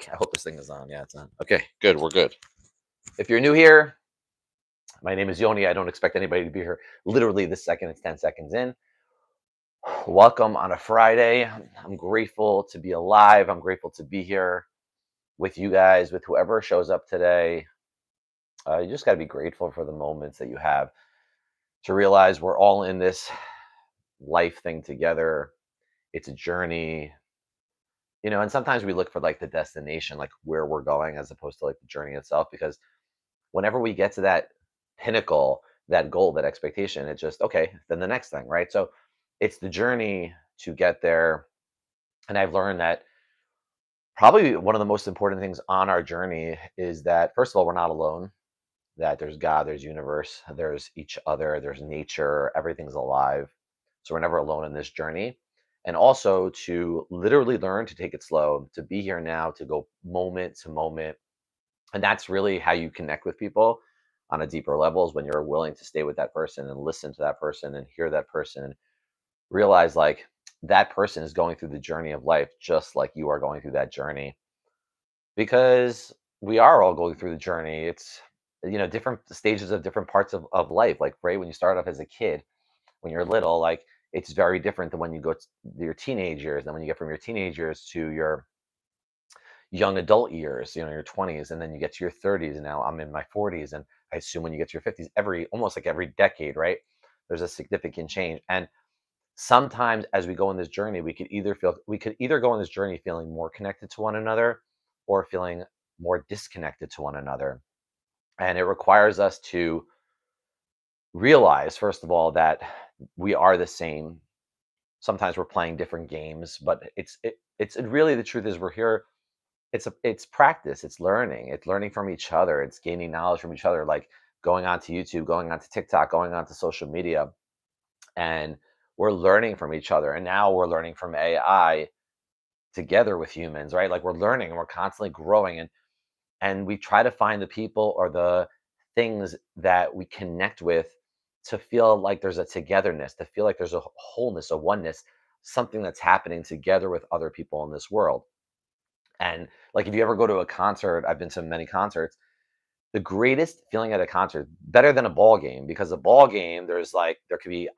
I hope this thing is on. Yeah, it's on. Okay, good. We're good. If you're new here, my name is Yoni. I don't expect anybody to be here literally this second. It's 10 seconds in. Welcome on a Friday. I'm grateful to be alive. I'm grateful to be here with you guys, with whoever shows up today. You just got to be grateful for the moments that you have to realize we're all in this life thing together. It's a journey, and sometimes we look for like the destination, like where we're going, as opposed to like the journey itself, because whenever we get to that pinnacle, that goal, that expectation, it's just okay, then the next thing, right? So it's the journey to get there. And I've learned that probably one of the most important things on our journey is that, first of all, we're not alone, that there's God, there's universe, there's each other, there's nature, everything's alive. So we're never alone in this journey. And also to literally learn to take it slow, to be here now, to go moment to moment. And that's really how you connect with people on a deeper level, is when you're willing to stay with that person and listen to that person and hear that person and realize like that person is going through the journey of life just like you are going through that journey, because we are all going through the journey. It's different stages of different parts of life, like right when you start off as a kid, when you're little, like it's very different than when you go to your teenage years, and when you get from your teenage years to your young adult years, your 20s, and then you get to your 30s, and now I'm in my 40s, and I assume when you get to your 50s, almost like every decade, right? There's a significant change. And sometimes as we go on this journey, we could either go on this journey feeling more connected to one another or feeling more disconnected to one another. And it requires us to realize, first of all, that we are the same. Sometimes we're playing different games, but it's really, the truth is, we're here. It's practice, it's learning from each other, it's gaining knowledge from each other, like going onto YouTube, going onto TikTok, going onto social media, and we're learning from each other. And now we're learning from AI together with humans, right? Like we're learning and we're constantly growing, and we try to find the people or the things that we connect with, to feel like there's a togetherness, to feel like there's a wholeness, a oneness, something that's happening together with other people in this world. And like if you ever go to a concert, I've been to many concerts, the greatest feeling at a concert, better than a ball game, because a ball game, I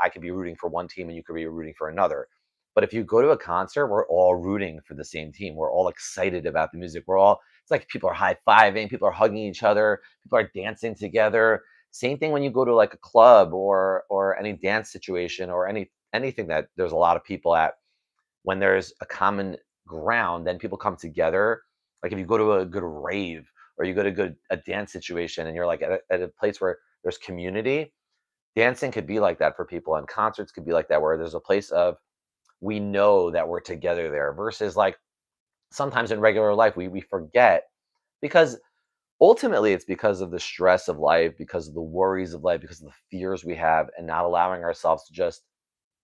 could be rooting for one team and you could be rooting for another. But if you go to a concert, we're all rooting for the same team. We're all excited about the music. It's like people are high-fiving, people are hugging each other, people are dancing together. Same thing when you go to like a club or any dance situation, or anything that there's a lot of people at. When there's a common ground, then people come together. Like if you go to a good rave, or you go to a dance situation, and you're like at a place where there's community, dancing could be like that for people, and concerts could be like that, where there's a place of, we know that we're together there, versus like sometimes in regular life we forget, because ultimately it's because of the stress of life, because of the worries of life, because of the fears we have, and not allowing ourselves to just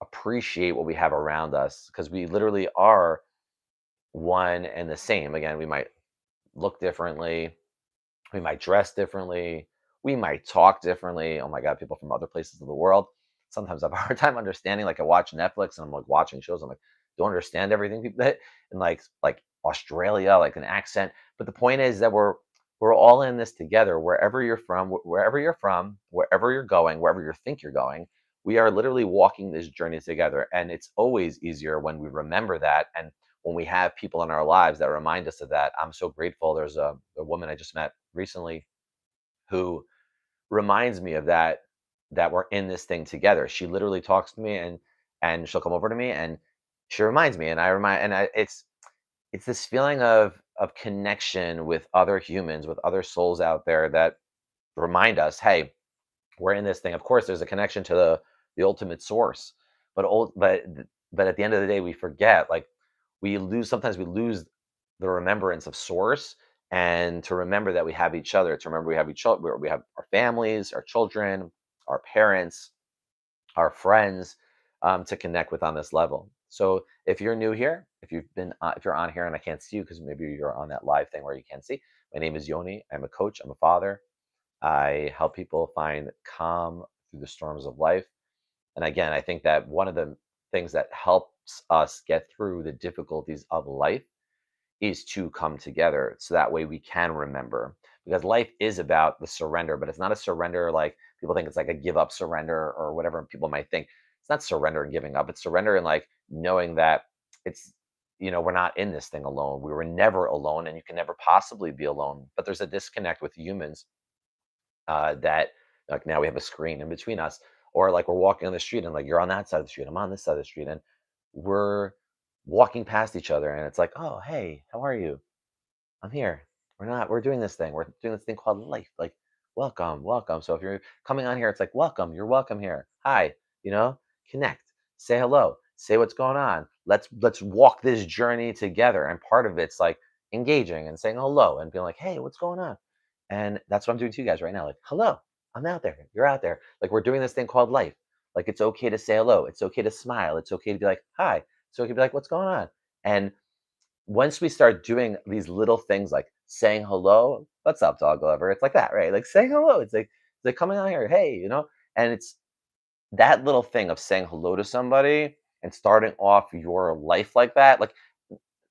appreciate what we have around us, because we literally are one and the same. Again, we might look differently, we might dress differently, we might talk differently. Oh my God, people from other places of the world. Sometimes I have a hard time understanding. Like I watch Netflix and I'm like watching shows. I'm like, don't understand everything people that, and like Australia, like an accent. But the point is that we're all in this together. Wherever you're from, wherever you're going, wherever you think you're going, we are literally walking this journey together. And it's always easier when we remember that, and when we have people in our lives that remind us of that. I'm so grateful. There's a woman I just met recently who reminds me of that, that we're in this thing together. She literally talks to me, and she'll come over to me and she reminds me, and I remind and I, it's this feeling of connection with other humans, with other souls out there, that remind us, hey, we're in this thing. Of course, there's a connection to the ultimate source, but but at the end of the day, we forget. Like we lose the remembrance of source, and to remember that we have each other. To remember we have each other. We have our families, our children, our parents, our friends, to connect with on this level. So if you're new here, if you're on here and I can't see you because maybe you're on that live thing where you can't see, my name is Yoni. I'm a coach. I'm a father. I help people find calm through the storms of life. And again, I think that one of the things that helps us get through the difficulties of life is to come together so that way we can remember, because life is about the surrender, but it's not a surrender like people think it's like a give up surrender or whatever people might think. It's not surrender and giving up. It's surrender and like knowing that it's, we're not in this thing alone. We were never alone, and you can never possibly be alone. But there's a disconnect with humans, that like now we have a screen in between us, or like we're walking on the street and like you're on that side of the street, I'm on this side of the street, and we're walking past each other, and it's like, oh, hey, how are you? I'm here. We're doing this thing. We're doing this thing called life. Like, welcome, welcome. So if you're coming on here, it's like, welcome, you're welcome here. Hi, you know, connect, say hello, say what's going on. Let's walk this journey together. And part of it's like engaging and saying hello and being like, hey, what's going on? And that's what I'm doing to you guys right now. Like, hello, I'm out there. You're out there. Like we're doing this thing called life. Like it's okay to say hello. It's okay to smile. It's okay to be like, hi. It's okay to be like, what's going on? And once we start doing these little things like saying hello, what's up, dog lover? It's like that, right? Like saying hello. It's like coming on here, hey, and it's that little thing of saying hello to somebody and starting off your life like that. Like,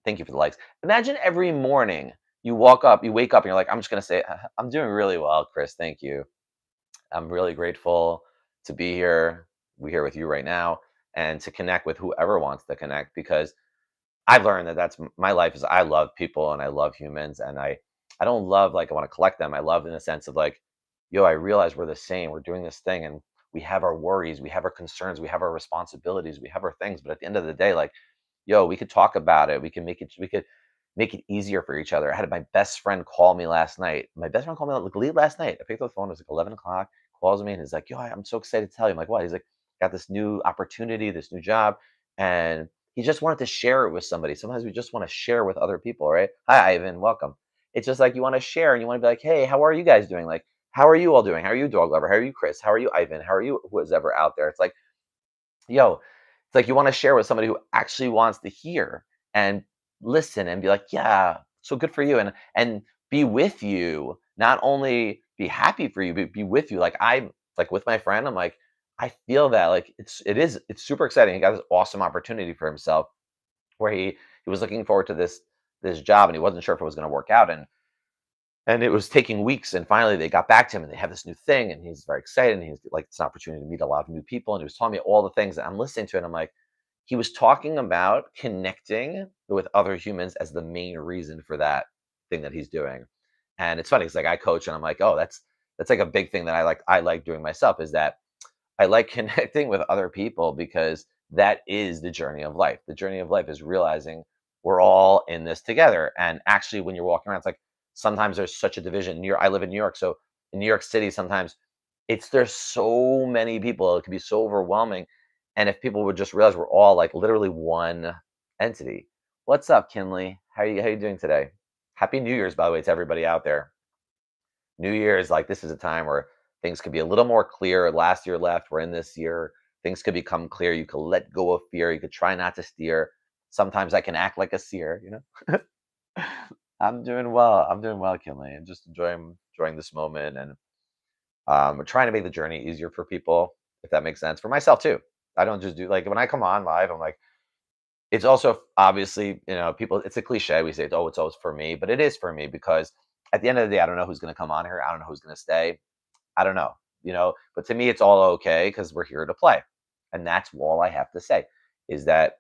thank you for the likes. Imagine every morning you wake up and you're like, I'm just gonna say, I'm doing really well, Chris. Thank you. I'm really grateful to be here. We're here with you right now and to connect with whoever wants to connect, because I've learned that my life is I love people and I love humans, and I don't love like I want to collect them. I love in the sense of like, yo, I realize we're the same. We're doing this thing and we have our worries, we have our concerns, we have our responsibilities, we have our things. But at the end of the day, like, yo, we could talk about it. We could make it easier for each other. I had my best friend call me last night. My best friend called me like late last night. I picked up the phone. It was like 11 o'clock. Calls me and he's like, "Yo, I'm so excited to tell you." I'm like, "What?" He's like, "Got this new opportunity, this new job," and he just wanted to share it with somebody. Sometimes we just want to share with other people, right? Hi, Ivan. Welcome. It's just like you want to share and you want to be like, "Hey, how are you guys doing? Like, how are you all doing? How are you, dog lover? How are you, Chris? How are you, Ivan? How are you, who's ever out there?" It's like, yo, it's like you want to share with somebody who actually wants to hear and listen and be like, yeah, so good for you, and be with you, not only be happy for you, but be with you. Like I'm like with my friend, I'm like, I feel that like it's super exciting. He got this awesome opportunity for himself where he was looking forward to this job and he wasn't sure if it was going to work out, and it was taking weeks, and finally they got back to him and they have this new thing and he's very excited and he's like, it's an opportunity to meet a lot of new people, and he was telling me all the things that I'm listening to, and I'm like, he was talking about connecting with other humans as the main reason for that thing that he's doing. And it's funny, it's like I coach and I'm like, oh, that's like a big thing that I like doing myself, is that I like connecting with other people, because that is the journey of life. The journey of life is realizing we're all in this together. And actually, when you're walking around, it's like sometimes there's such a division. I live in New York, so in New York City, sometimes there's so many people, it can be so overwhelming. And if people would just realize we're all like literally one entity. What's up, Kinley? How you doing today? Happy New Year's, by the way, to everybody out there. New Year's, like this is a time where things could be a little more clear. Last year left, we're in this year. Things could become clear. You could let go of fear. You could try not to steer. Sometimes I can act like a seer. I'm doing well. I'm doing well, Kinley. I'm just enjoying this moment, and we're trying to make the journey easier for people, if that makes sense. For myself too. I don't just do like when I come on live, I'm like, it's also obviously, people, it's a cliche. We say, oh, it's always for me, but it is for me, because at the end of the day, I don't know who's going to come on here. I don't know who's going to stay. I don't know. But to me, it's all okay because we're here to play. And that's all I have to say, is that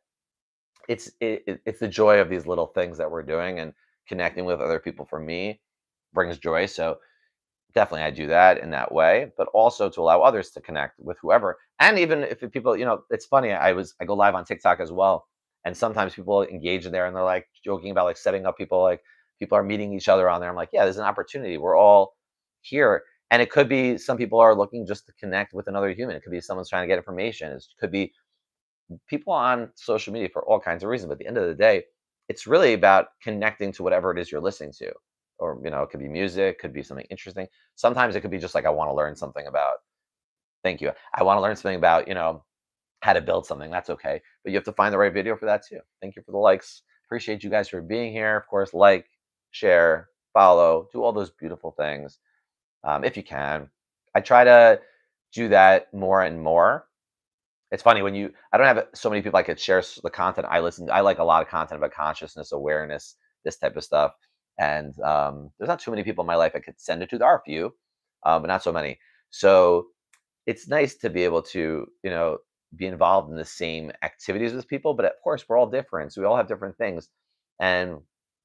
it's the joy of these little things that we're doing, and connecting with other people for me brings joy. So definitely I do that in that way, but also to allow others to connect with whoever. And even if people, it's funny, I go live on TikTok as well. And sometimes people engage in there and they're like joking about like setting up people, like people are meeting each other on there. I'm like, yeah, there's an opportunity. We're all here. And it could be some people are looking just to connect with another human. It could be someone's trying to get information. It could be people on social media for all kinds of reasons. But at the end of the day, it's really about connecting to whatever it is you're listening to. Or, it could be music, could be something interesting. Sometimes it could be just like, I want to learn something about, thank you. I want to learn something about, how to build something. That's okay. But you have to find the right video for that too. Thank you for the likes. Appreciate you guys for being here. Of course, like, share, follow, do all those beautiful things, if you can. I try to do that more and more. It's funny I don't have so many people I could share the content I listen to. I like a lot of content about consciousness, awareness, this type of stuff. And there's not too many people in my life I could send it to. There are a few, but not so many. So it's nice to be able to, be involved in the same activities with people. But of course, we're all different. So we all have different things. And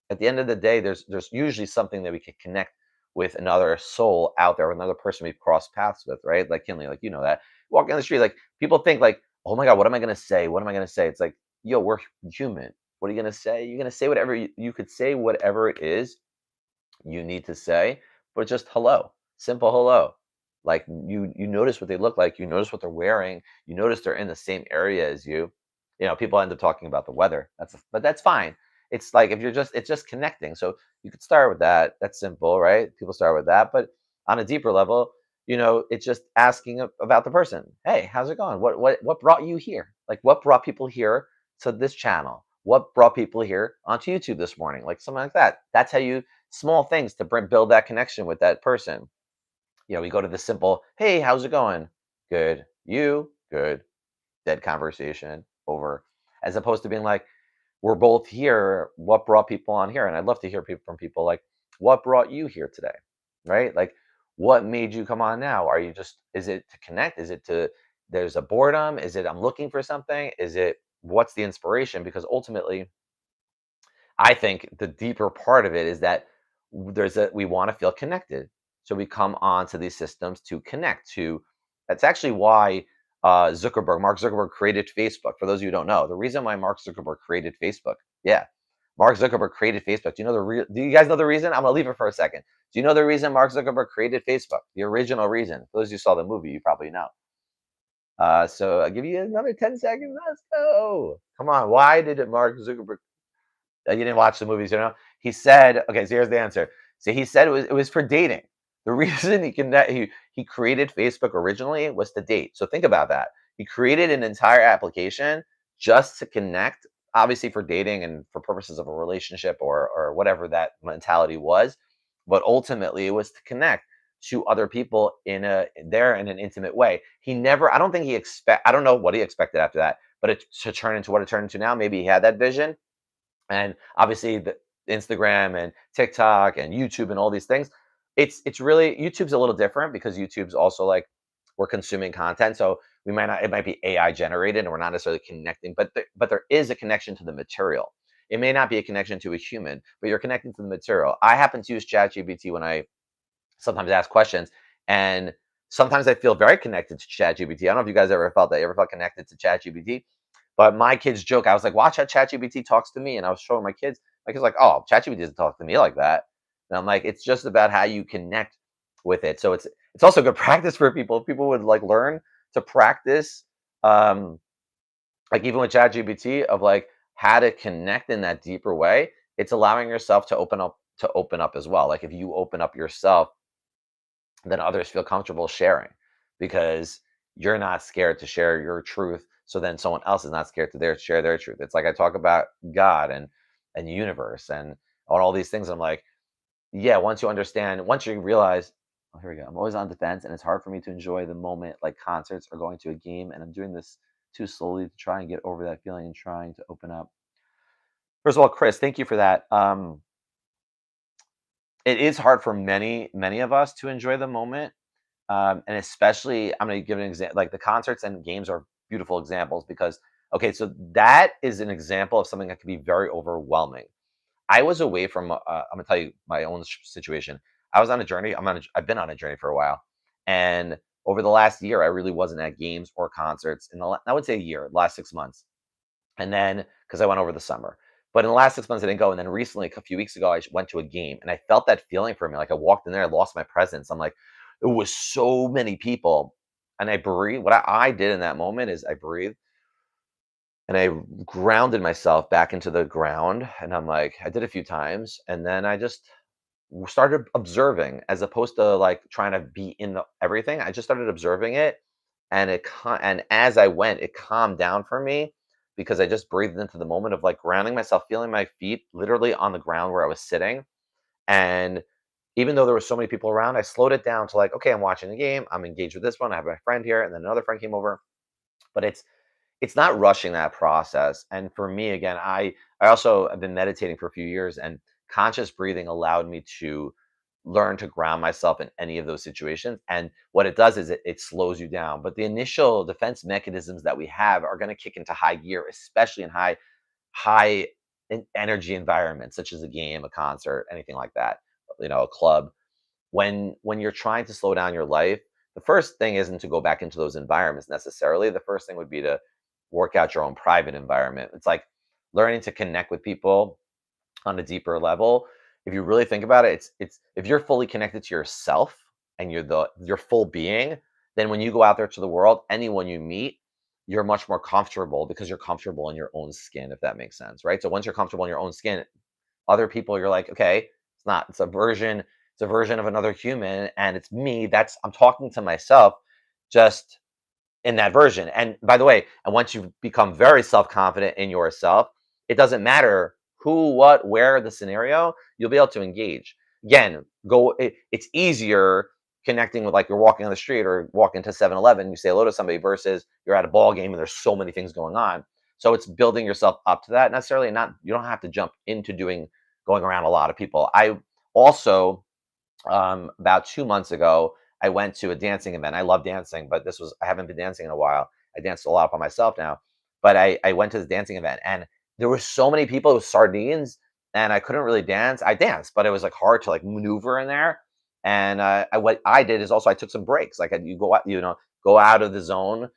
at the end of the day, there's usually something that we can connect with another soul out there, another person we've crossed paths with, right? Like Kinley, like that. Walking on the street, like people think like, oh my God, what am I gonna say? What am I gonna say? It's like, yo, we're human. What are you gonna say? You're gonna say whatever you could say, whatever it is you need to say, but just hello, simple hello. Like you notice what they look like, you notice what they're wearing, you notice they're in the same area as you. People end up talking about the weather. But that's fine. It's like if it's just connecting. So you could start with that. That's simple, right? People start with that, but on a deeper level, it's just asking about the person. Hey, how's it going? What brought you here? Like what brought people here to this channel? What brought people here onto YouTube this morning? Like something like that. That's how you small things to build that connection with that person. We go to the simple, hey, how's it going? Good. You? Good. Dead conversation over. As opposed to being like, we're both here. What brought people on here? And I'd love to hear from people like, what brought you here today? Right? Like, what made you come on now? Is it to connect? Is it there's a boredom? Is it I'm looking for something? Is it what's the inspiration? Because ultimately, I think the deeper part of it is that we want to feel connected. So we come onto these systems to connect to. That's actually why Mark Zuckerberg created Facebook. For those of you who don't know, the reason why Mark Zuckerberg created Facebook, yeah, Mark Zuckerberg created Facebook. Do you guys know the reason? I'm gonna leave it for a second. Do you know the reason Mark Zuckerberg created Facebook? The original reason. For those of you who saw the movie, you probably know. So I'll give you another 10 seconds. Let's go. Come on. Why did Mark Zuckerberg you didn't watch the movies, He said, okay, so here's the answer. So he said it was for dating. The reason he created Facebook originally was to date. So think about that. He created an entire application just to connect, obviously for dating and for purposes of a relationship or whatever that mentality was. But ultimately, it was to connect to other people in an intimate way. I don't think I don't know what he expected after that, but to turn into what it turned into now. Maybe he had that vision, and obviously the Instagram and TikTok and YouTube and all these things. It's really YouTube's a little different because YouTube's also like we're consuming content, so it might be AI generated and we're not necessarily connecting, but there is a connection to the material. It may not be a connection to a human, but you're connecting to the material. I happen to use ChatGPT when I sometimes ask questions, and sometimes I feel very connected to ChatGPT. I don't know if you guys ever felt that. You ever felt connected to ChatGPT? But my kids joke. I was like, watch how ChatGPT talks to me. And I was showing my kids. My kids like, oh, ChatGPT doesn't talk to me like that. And I'm like, it's just about how you connect with it. So it's also good practice for people. People would like learn to practice, um, like even with ChatGPT of like how to connect in that deeper way. It's allowing yourself to open up as well. Like if you open up yourself, then others feel comfortable sharing because you're not scared to share your truth. So then someone else is not scared to share their truth. It's like I talk about God and the universe and all these things. I'm like, yeah, once you realize, oh, here we go. I'm always on defense and it's hard for me to enjoy the moment like concerts or going to a game. And I'm doing this too slowly to try and get over that feeling and trying to open up. First of all, Chris, thank you for that. It is hard for many, many of us to enjoy the moment. And especially, I'm going to give an example. Like the concerts and games are beautiful examples because, okay, so that is an example of something that can be very overwhelming. I was away from. I'm going to tell you my own situation. I was on a journey. I've been on a journey for a while, and over the last year, I really wasn't at games or concerts. I would say a year, last 6 months, and then because I went over the summer. But in the last 6 months, I didn't go. And then recently, a few weeks ago, I went to a game, and I felt that feeling for me. Like I walked in there, I lost my presence. I'm like, it was so many people, and I breathed. What I did in that moment is I breathed and I grounded myself back into the ground. And I'm like, I did a few times, and then I just started observing as opposed to like trying to be in everything. I just started observing it, and and as I went, it calmed down for me because I just breathed into the moment of like grounding myself, feeling my feet literally on the ground where I was sitting. And even though there were so many people around, I slowed it down to like, okay, I'm watching the game, I'm engaged with this one, I have my friend here, and then another friend came over. But it's not rushing that process. And for me, again, I also have been meditating for a few years, and conscious breathing allowed me to learn to ground myself in any of those situations. And what it does is it slows you down. But the initial defense mechanisms that we have are going to kick into high gear, especially in high energy environments, such as a game, a concert, anything like that, a club. When you're trying to slow down your life, the first thing isn't to go back into those environments necessarily. The first thing would be to work out your own private environment. It's like learning to connect with people on a deeper level. If you really think about it, it's if you're fully connected to yourself and you're your full being, then when you go out there to the world, anyone you meet, you're much more comfortable because you're comfortable in your own skin, if that makes sense, right? So once you're comfortable in your own skin, other people, you're like, okay, it's a version of another human, and it's me. I'm talking to myself, just in that version. And by the way, and once you become very self-confident in yourself, it doesn't matter who, what, where the scenario, you'll be able to engage. Again, it's easier connecting with, like, you're walking on the street or walking to 7-Eleven, you say hello to somebody versus you're at a ball game and there's so many things going on. So it's building yourself up to that. Necessarily not, you don't have to jump into going around a lot of people. I also, about 2 months ago, I went to a dancing event. I love dancing, but I haven't been dancing in a while. I danced a lot by myself now, but I went to this dancing event, and there were so many people with sardines, and I couldn't really dance. I danced, but it was like hard to like maneuver in there. And what I did is also I took some breaks. Like, you go out, go out of the zone,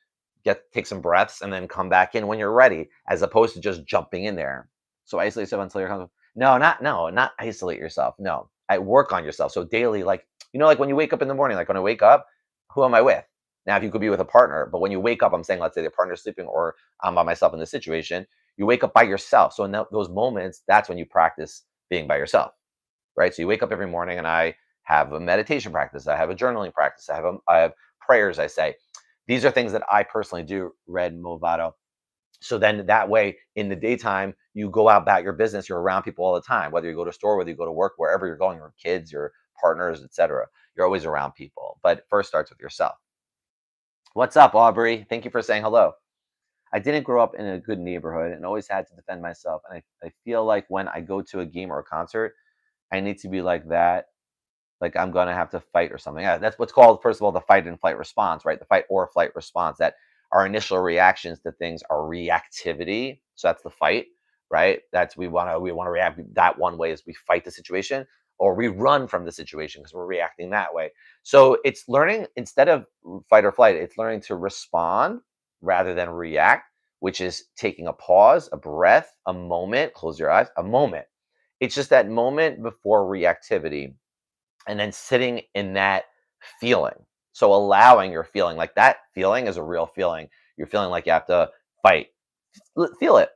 take some breaths, and then come back in when you're ready, as opposed to just jumping in there. So isolate yourself until you're comfortable. No, not isolate yourself. No, I work on yourself. So daily, like, like when you wake up in the morning, like when I wake up, who am I with? Now, if you could be with a partner, but when you wake up, I'm saying, let's say the partner's sleeping or I'm by myself in this situation, you wake up by yourself. So in those moments, that's when you practice being by yourself, right? So you wake up every morning, and I have a meditation practice. I have a journaling practice. I have prayers I say. These are things that I personally do, Red Movado. So then that way, in the daytime, you go out about your business, you're around people all the time, whether you go to store, whether you go to work, wherever you're going, your kids, your partners, etc. You're always around people. But first starts with yourself. What's up, Aubrey? Thank you for saying hello. I didn't grow up in a good neighborhood and always had to defend myself. And I feel like when I go to a game or a concert, I need to be like that, like I'm gonna have to fight or something. Yeah, that's what's called, first of all, the fight and flight response, right? The fight or flight response. That our initial reactions to things are reactivity. So that's the fight, right? That's we wanna react. That one way is we fight the situation, or we run from the situation because we're reacting that way. So it's learning, instead of fight or flight, it's learning to respond rather than react, which is taking a pause, a breath, a moment. Close your eyes. A moment. It's just that moment before reactivity, and then sitting in that feeling. So allowing your feeling, like that feeling is a real feeling. You're feeling like you have to fight. Feel it.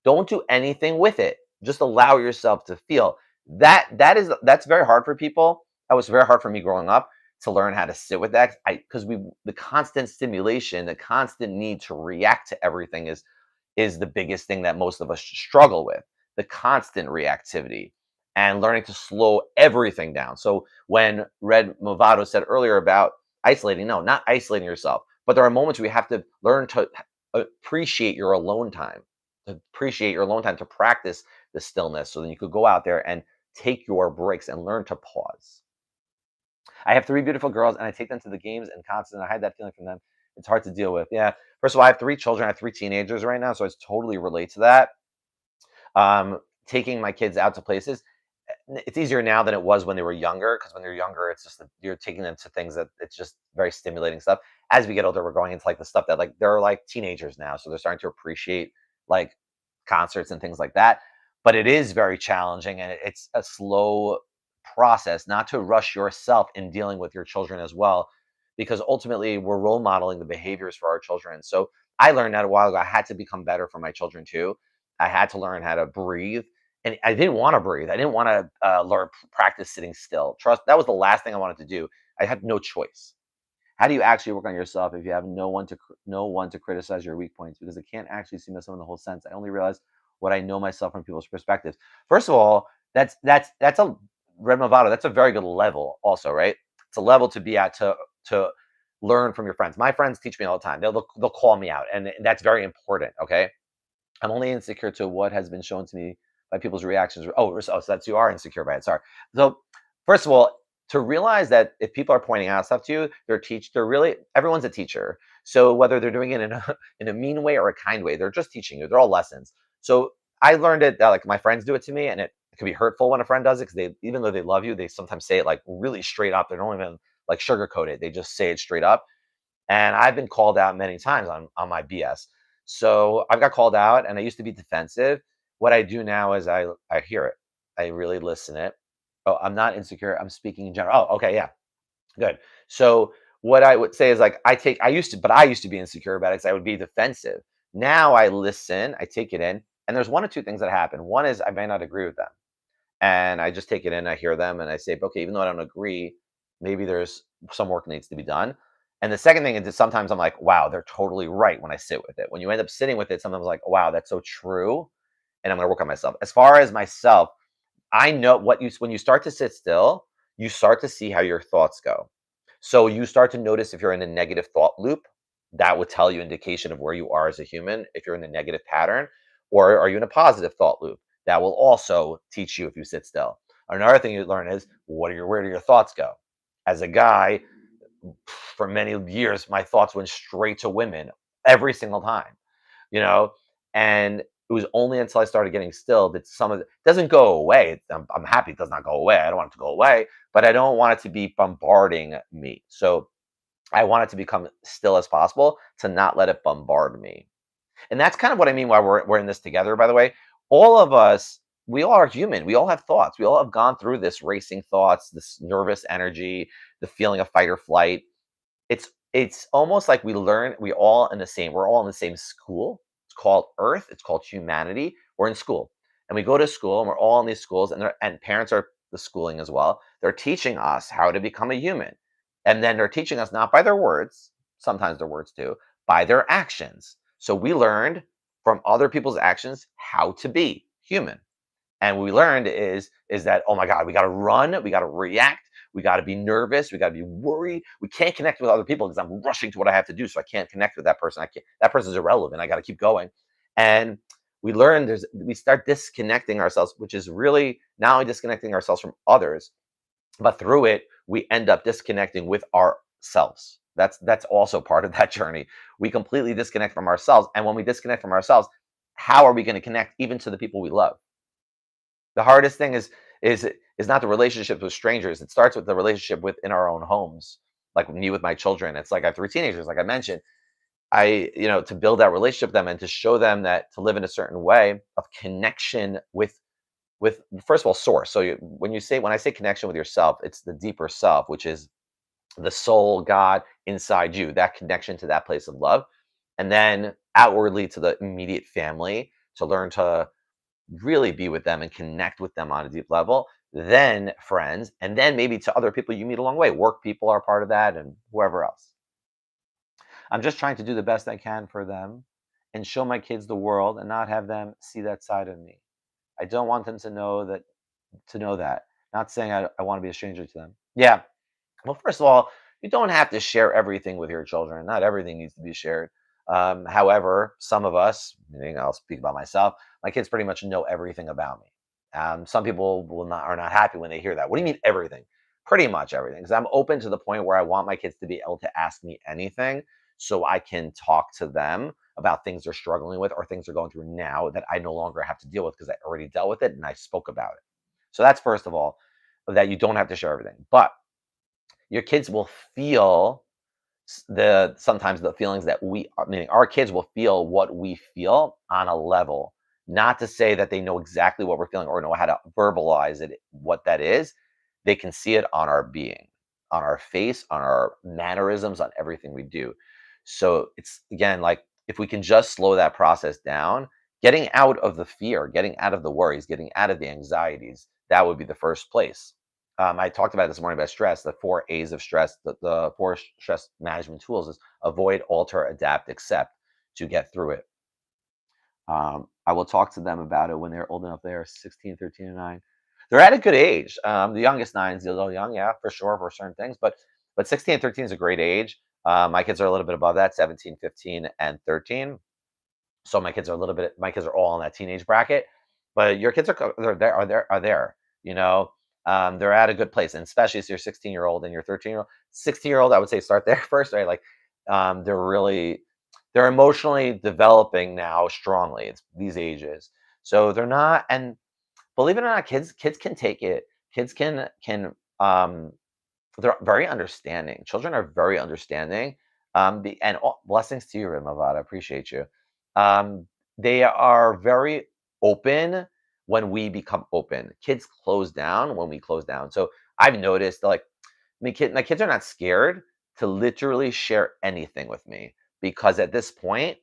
Don't do anything with it. Just allow yourself to feel. That's very hard for people. That was very hard for me growing up, to learn how to sit with that. Because the constant stimulation, the constant need to react to everything is the biggest thing that most of us struggle with. The constant reactivity, and learning to slow everything down. So when Red Movado said earlier about isolating, no, not isolating yourself, but there are moments where you have to learn to appreciate your alone time, to practice the stillness, so then you could go out there and take your breaks and learn to pause. I have three beautiful girls, and I take them to the games and concerts, and I hide that feeling from them. It's hard to deal with. Yeah. First of all, I have three children. I have three teenagers right now, so I totally relate to that. Taking my kids out to places, it's easier now than it was when they were younger, because when they're younger, it's just that you're taking them to things that it's just very stimulating stuff. As we get older, we're going into like the stuff that, like, they're like teenagers now, so they're starting to appreciate like concerts and things like that. But it is very challenging, and it's a slow process not to rush yourself in dealing with your children as well, because ultimately we're role modeling the behaviors for our children. So I learned that a while ago. I had to become better for my children too. I had to learn how to breathe, and I didn't want to breathe. I didn't want to learn practice sitting still. Trust, that was the last thing I wanted to do. I had no choice. How do you actually work on yourself if you have no one to criticize your weak points? Because I can't actually see myself in the whole sense. I only realize what I know myself from people's perspectives. First of all, that's a Red Movado. That's a very good level, also, right? It's a level to be at, to learn from your friends. My friends teach me all the time. They'll call me out, and that's very important. Okay, I'm only insecure to what has been shown to me by people's reactions. So that's you are insecure by it. Sorry. So first of all, to realize that if people are pointing out stuff to you, they're really everyone's a teacher. So whether they're doing it in a in a mean way or a kind way, they're just teaching you. They're all lessons. So I learned it that like my friends do it to me, and it can be hurtful when a friend does it because they even though they love you, they sometimes say it like really straight up. They don't even like sugarcoat it. They just say it straight up. And I've been called out many times on my BS. So I've got called out, and I used to be defensive. What I do now is I hear it. I really listen it. Oh, I'm not insecure. I'm speaking in general. Oh, okay, yeah, good. So what I would say is like I used to be insecure about it because I would be defensive. Now I listen, I take it in, and there's one or two things that happen. One is I may not agree with them, and I just take it in, I hear them, and I say, okay, even though I don't agree, maybe there's some work needs to be done. And the second thing is that sometimes I'm like, wow, they're totally right when I sit with it. When you end up sitting with it, sometimes like, wow, that's so true. And I'm gonna work on myself. As far as myself, I know when you start to sit still, you start to see how your thoughts go. So you start to notice if you're in a negative thought loop, that would tell you indication of where you are as a human, if you're in a negative pattern, or are you in a positive thought loop? That will also teach you if you sit still. Another thing you learn is where do your thoughts go? As a guy, for many years, my thoughts went straight to women every single time, you know, and it was only until I started getting still that some of it doesn't go away. I'm happy it does not go away. I don't want it to go away, but I don't want it to be bombarding me. So I want it to become still as possible to not let it bombard me. And that's kind of what I mean why we're in this together, by the way. All of us, we all are human. We all have thoughts. We all have gone through this racing thoughts, this nervous energy, the feeling of fight or flight. It's almost like we're all in the same school. It's called Earth. It's called humanity. We're in school. And we go to school and we're all in these schools and parents are the schooling as well. They're teaching us how to become a human. And then they're teaching us not by their words, sometimes their words too, by their actions. So we learned from other people's actions how to be human. And what we learned is that, oh my God, we got to run, we got to react, we got to be nervous, we got to be worried. We can't connect with other people because I'm rushing to what I have to do, so I can't connect with that person. I can't. That person's irrelevant. I got to keep going. And we start disconnecting ourselves, which is really not only disconnecting ourselves from others, but through it we end up disconnecting with ourselves. That's also part of that journey. We completely disconnect from ourselves, and when we disconnect from ourselves, how are we going to connect even to the people we love? The hardest thing is is not the relationships with strangers. It starts with the relationship within our own homes. Like me with my children. It's like I have three teenagers, like I mentioned. To build that relationship with them and to show them that to live in a certain way of connection with first of all source. So when I say connection with yourself, it's the deeper self, which is the soul, God inside you, that connection to that place of love. And then outwardly to the immediate family to learn to really be with them and connect with them on a deep level, then friends, and then maybe to other people you meet along the way. Work people are part of that, and whoever else. I'm just trying to do the best I can for them and show my kids the world and not have them see that side of me. I don't want them to know that. Not saying I want to be a stranger to them. Yeah. Well, first of all, you don't have to share everything with your children. Not everything needs to be shared. However, some of us, meaning I'll speak about myself, my kids pretty much know everything about me. Some people are not happy when they hear that. What do you mean everything? Pretty much everything. Because I'm open to the point where I want my kids to be able to ask me anything, so I can talk to them about things they're struggling with or things they're going through now that I no longer have to deal with because I already dealt with it and I spoke about it. So that's first of all, that you don't have to share everything, but your kids will feel the sometimes the feelings that meaning our kids will feel what we feel on a level. Not to say that they know exactly what we're feeling or know how to verbalize it, what that is. They can see it on our being, on our face, on our mannerisms, on everything we do. So it's again like if we can just slow that process down, getting out of the fear, getting out of the worries, getting out of the anxieties, that would be the first place. I talked about it this morning about stress, the four A's of stress, the four stress management tools is avoid, alter, adapt, accept to get through it. I will talk to them about it when they're old enough. They're 16, 13, and 9. They're at a good age. The youngest nine is a little young, yeah, for sure, for certain things. But 16 and 13 is a great age. My kids are a little bit above that, 17, 15, and 13. So my kids are all in that teenage bracket, but your kids are there, you know. They're at a good place, and especially if you're 16-year-old and you're 13-year-old. 16-year-old, I would say start there first, right? Like, they're really they're emotionally developing now strongly. It's these ages. So they're not, and believe it or not, kids can take it. Kids um they're very understanding. Children are very understanding. And blessings to you, Rimavad. I appreciate you. They are very open when we become open. Kids close down when we close down. So I've noticed, like, my kids are not scared to literally share anything with me, because at this point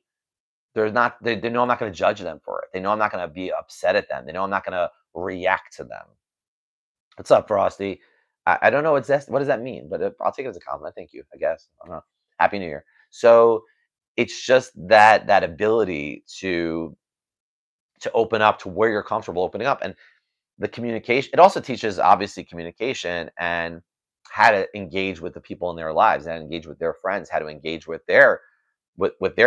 they know I'm not going to judge them for it. They know I'm not going to be upset at them. They know I'm not going to react to them. What's up, Frosty? I don't know what does that mean, but I'll take it as a compliment. Thank you, I guess. I don't know. Happy New Year. So it's just that ability to open up to where you're comfortable opening up, and the communication. It also teaches, obviously, communication and how to engage with the people in their lives, how to engage with their friends, how to engage with their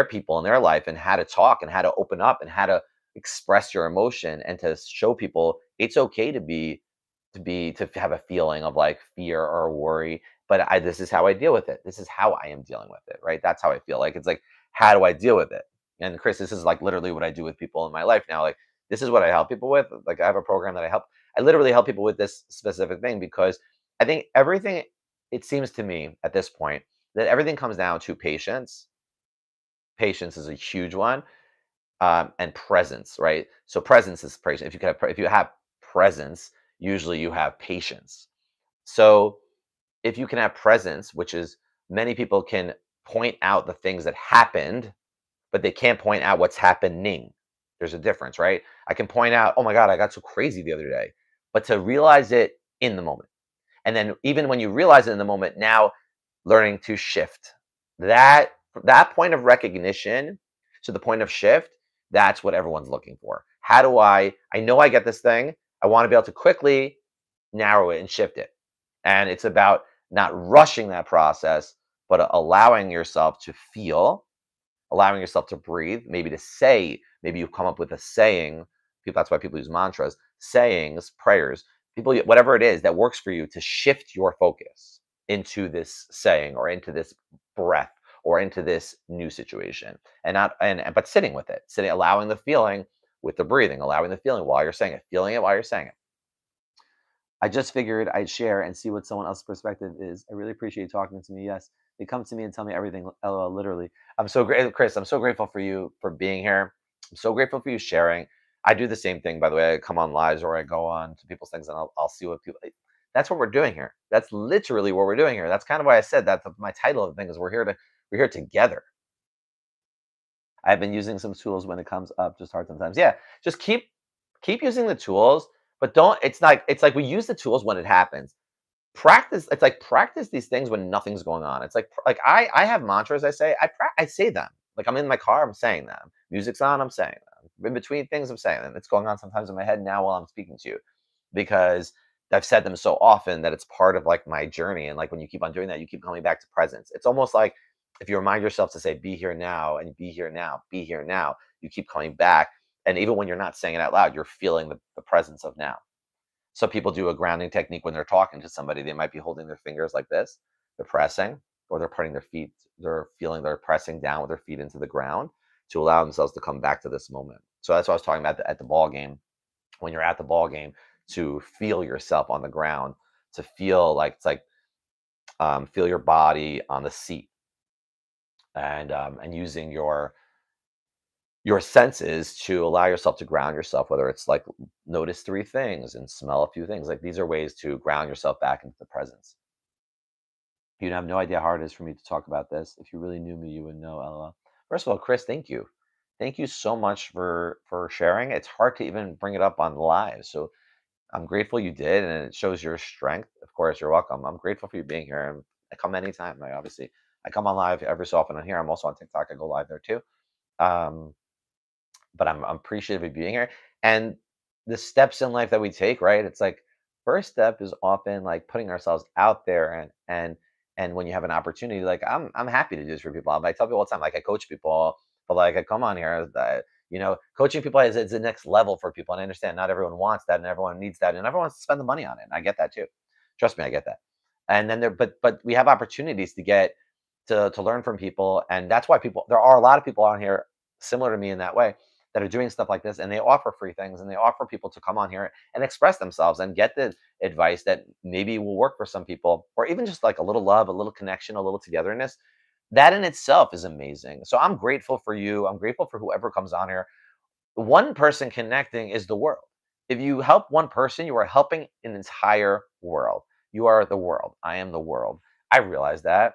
people in their life, and how to talk and how to open up and how to express your emotion, and to show people it's okay to have a feeling of like fear or worry, but this is how I deal with it. This is how I am dealing with it, right? That's how I feel. Like, it's like, how do I deal with it? And Chris, this is like literally what I do with people in my life now. Like, this is what I help people with. Like, I have a program that I literally help people with this specific thing, because I think everything, it seems to me at this point, that everything comes down to patience. Patience is a huge one, and presence, right? So presence is patient. If you have presence, usually you have patience. So if you can have presence, which is, many people can point out the things that happened, but they can't point out what's happening. There's a difference, right? I can point out, oh my God, I got so crazy the other day, but to realize it in the moment. And then even when you realize it in the moment, now learning to shift that that point of recognition to the point of shift, that's what everyone's looking for. How do I know I get this thing, I want to be able to quickly narrow it and shift it. And it's about not rushing that process, but allowing yourself to feel, allowing yourself to breathe, maybe to say, maybe you come up with a saying. That's why people use mantras, sayings, prayers. People, whatever it is that works for you, to shift your focus into this saying, or into this breath, or into this new situation, and not but sitting with it, sitting, allowing the feeling with the breathing, allowing the feeling while you're saying it, feeling it while you're saying it. I just figured I'd share and see what someone else's perspective is. I really appreciate you talking to me. Yes, they come to me and tell me everything. LOL, literally. I'm so great, Chris. I'm so grateful for you for being here. I'm so grateful for you sharing. I do the same thing, by the way. I come on lives, or I go on to people's things, and I'll see what people. That's what we're doing here. That's literally what we're doing here. That's kind of why I said that. My title of the thing is we're here together. I've been using some tools when it comes up, just hard sometimes. Yeah, just keep using the tools, but don't. It's like we use the tools when it happens. Practice. It's like practice these things when nothing's going on. It's like I have mantras. I say I say them. Like, I'm in my car, I'm saying them. Music's on, I'm saying them. In between things, I'm saying them. It's going on sometimes in my head now while I'm speaking to you, because I've said them so often that it's part of like my journey. And like, when you keep on doing that, you keep coming back to presence. It's almost like if you remind yourself to say, be here now, and be here now, be here now, you keep coming back. And even when you're not saying it out loud, you're feeling the presence of now. Some people do a grounding technique when they're talking to somebody. They might be holding their fingers like this, they're pressing, or they're putting their feet, they're pressing down with their feet into the ground to allow themselves to come back to this moment. So that's what I was talking about at the ball game. When you're at the ball game, to feel yourself on the ground, to feel like it's like, feel your body on the seat, and using your senses to allow yourself to ground yourself, whether it's like notice three things and smell a few things. Like, these are ways to ground yourself back into the presence. You have no idea how hard it is for me to talk about this. If you really knew me, you would know. LOL. First of all, Chris, thank you. Thank you so much for sharing. It's hard to even bring it up on live. So I'm grateful you did, and it shows your strength. Of course, you're welcome. I'm grateful for you being here. And I come anytime. I come on live every so often on here. I'm also on TikTok. I go live there too. Um, but I'm appreciative of being here. And the steps in life that we take, right? It's like, first step is often like putting ourselves out there, and And when you have an opportunity, like I'm happy to do this for people. I tell people all the time, like I coach people, but like I come on here, coaching people is the next level for people. And I understand not everyone wants that and everyone needs that and everyone wants to spend the money on it. And I get that too. Trust me, I get that. And then but we have opportunities to get to learn from people. And that's why there are a lot of people on here similar to me in that way that are doing stuff like this, and they offer free things and they offer people to come on here and express themselves and get the advice that maybe will work for some people, or even just like a little love, a little connection, a little togetherness. That in itself is amazing. So I'm grateful for you. I'm grateful for whoever comes on here. One person connecting is the world. If you help one person, you are helping an entire world. You are the world. I am the world. I realize that.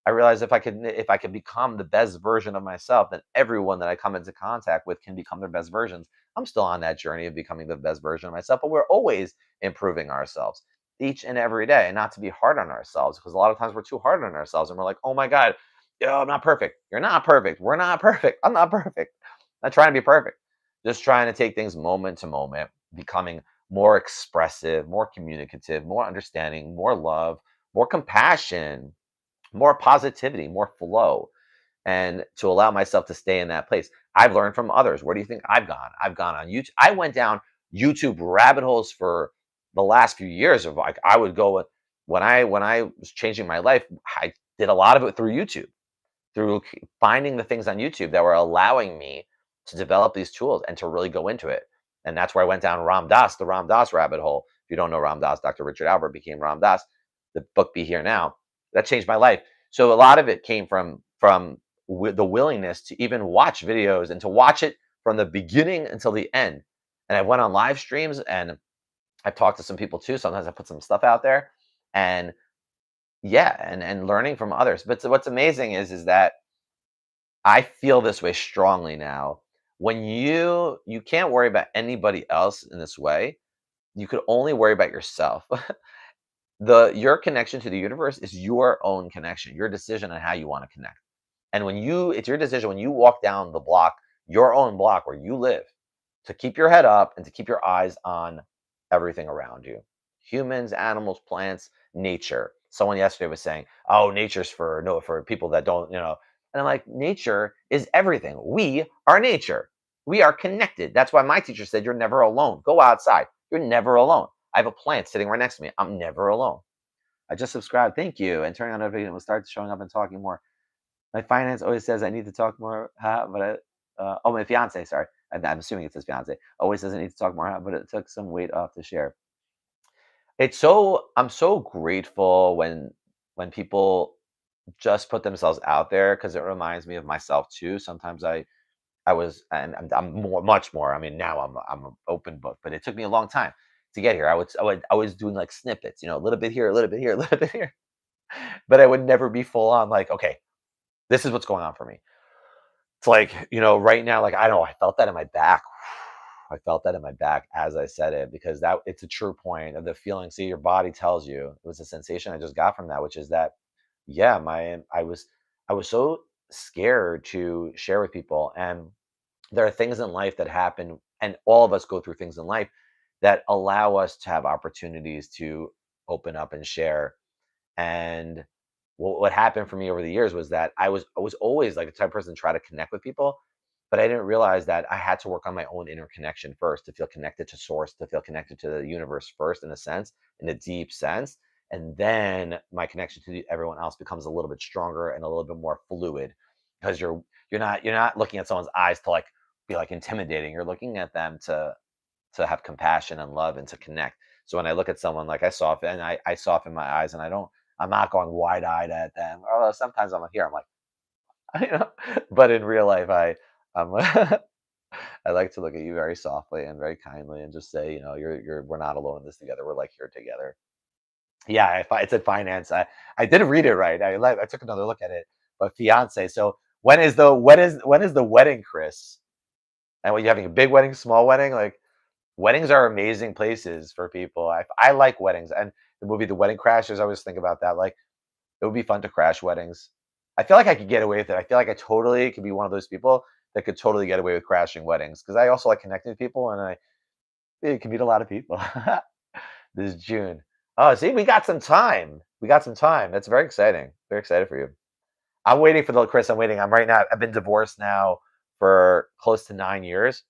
I realize if I could become the best version of myself, then everyone that I come into contact with can become their best versions. I'm still on that journey of becoming the best version of myself, but we're always improving ourselves each and every day, and not to be hard on ourselves, because a lot of times we're too hard on ourselves and we're like, oh my God, yo, I'm not perfect. You're not perfect. We're not perfect. I'm not perfect. I'm not trying to be perfect. Just trying to take things moment to moment, becoming more expressive, more communicative, more understanding, more love, more compassion, more positivity, more flow, and to allow myself to stay in that place. I've learned from others. Where do you think I've gone? I've gone on YouTube. I went down YouTube rabbit holes for the last few years of like I would go with when I was changing my life, I did a lot of it through YouTube, through finding the things on YouTube that were allowing me to develop these tools and to really go into it. And that's where I went down the Ram Dass rabbit hole. If you don't know Ram Dass, Dr. Richard Albert became Ram Dass. The book Be Here Now, that changed my life. So a lot of it came from the willingness to even watch videos and to watch it from the beginning until the end. And I went on live streams and I've talked to some people too. Sometimes I put some stuff out there, and yeah, and learning from others. But so what's amazing is that I feel this way strongly now. When you can't worry about anybody else in this way, you could only worry about yourself. The Your connection to the universe is your own connection, your decision on how you want to connect. And it's your decision when you walk down the block, your own block where you live, to keep your head up and to keep your eyes on everything around you. Humans, animals, plants, nature. Someone yesterday was saying, "Oh, nature's for no for people that don't." And I'm like, nature is everything. We are nature. We are connected. That's why my teacher said, "You're never alone. Go outside. You're never alone." I have a plant sitting right next to me. I'm never alone. I just subscribed. Thank you. And turning on notifications will start showing up and talking more. My finance always says I need to talk more, my fiance, sorry. I'm assuming it says fiance. Always says I need to talk more, but it took some weight off to share. I'm so grateful when people just put themselves out there, because it reminds me of myself too. Sometimes I was, and I'm much more. I mean, now I'm an open book, but it took me a long time to get here. I was doing like snippets, a little bit here, a little bit here, a little bit here, but I would never be full on like, okay, this is what's going on for me. It's like, right now, like, I don't know, I felt that in my back. I felt that in my back as I said it, because that it's a true point of the feeling. See, your body tells you. It was a sensation I just got from that, which is that, yeah, I was so scared to share with people. And there are things in life that happen, and all of us go through things in life that allow us to have opportunities to open up and share. And what happened for me over the years was that I was always like the type of person to try to connect with people, but I didn't realize that I had to work on my own inner connection first to feel connected to source, to feel connected to the universe first, in a sense, in a deep sense. And then my connection to everyone else becomes a little bit stronger and a little bit more fluid, because you're not looking at someone's eyes to like be like intimidating. You're looking at them to have compassion and love and to connect. So when I look at someone, like I soften my eyes, and I'm not going wide eyed at them. Although sometimes I'm here, I'm like, but in real life, I'm I like to look at you very softly and very kindly and just say, we're not alone in this together. We're like here together. Yeah, if it said finance, I didn't read it right. I took another look at it, but fiance. So when is the wedding, Chris? And what, you having a big wedding, small wedding? Like, weddings are amazing places for people. I like weddings, and the movie The Wedding Crashers. I always think about that. Like, it would be fun to crash weddings. I feel like I could get away with it. I feel like I totally could be one of those people that could totally get away with crashing weddings, because I also like connecting with people, and I can meet a lot of people. This is June. Oh, see, we got some time. We got some time. That's very exciting. Very excited for you. I'm waiting for the Chris. I'm waiting. I'm right now. I've been divorced now for close to 9 years,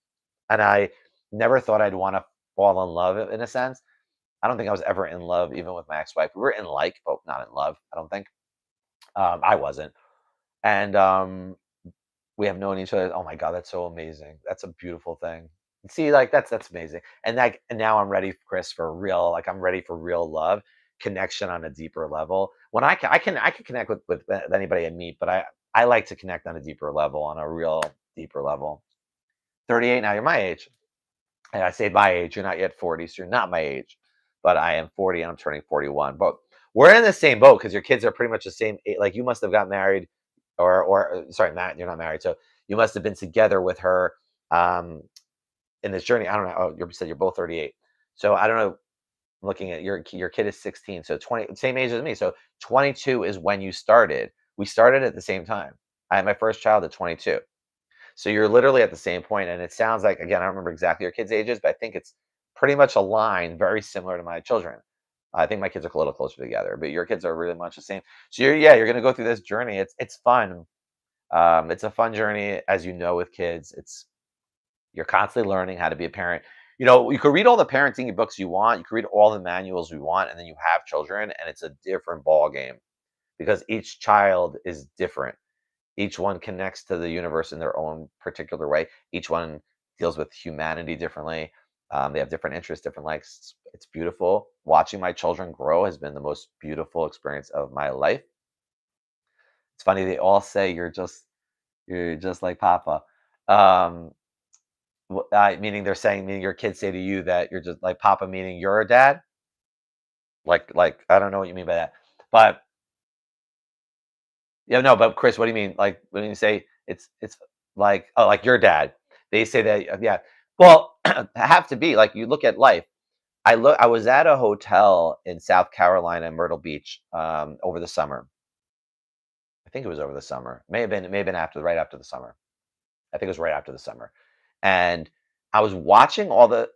and I never thought I'd want to fall in love in a sense. I don't think I was ever in love, even with my ex-wife. We were in like, but not in love. I don't think. I wasn't, and we have known each other. Oh my God, that's so amazing. That's a beautiful thing. See, like that's amazing. And now I'm ready, Chris, for real. Like I'm ready for real love, connection on a deeper level. When I can connect with anybody I meet, but I like to connect on a deeper level, on a real deeper level. 38 now. You're my age. And I say my age. You're not yet 40, so you're not my age. But I am 40 and I'm turning 41. But we're in the same boat because your kids are pretty much the same. Like you must have got married, or sorry, Matt, you're not married, so you must have been together with her um, in this journey. I don't know. Oh, you said you're both 38. So I don't know. Looking at your kid is 16, so 20, same age as me. So 22 is when you started. We started at the same time. I had my first child at 22. So you're literally at the same point, and it sounds like, again, I don't remember exactly your kids' ages, but I think it's pretty much aligned, very similar to my children. I think my kids are a little closer together, but your kids are really much the same. So you're gonna go through this journey. It's fun. It's a fun journey, as you know, with kids. You're constantly learning how to be a parent. You could read all the parenting books you want, you could read all the manuals you want, and then you have children, and it's a different ball game because each child is different. Each one connects to the universe in their own particular way. Each one deals with humanity differently. They have different interests, different likes. It's beautiful. Watching my children grow has been the most beautiful experience of my life. It's funny, they all say you're just like Papa. Um, meaning they're saying, meaning your kids say to you that you're just like Papa, meaning you're a dad. Like I don't know what you mean by that, but yeah, no, but Chris, what do you mean? Like when you say it's like, oh, like your dad. They say that, yeah. Well, have to be like, you look at life. I was at a hotel in South Carolina, Myrtle Beach, over the summer. I think it was over the summer. May have been right after the summer. I think it was right after the summer. And I was watching all the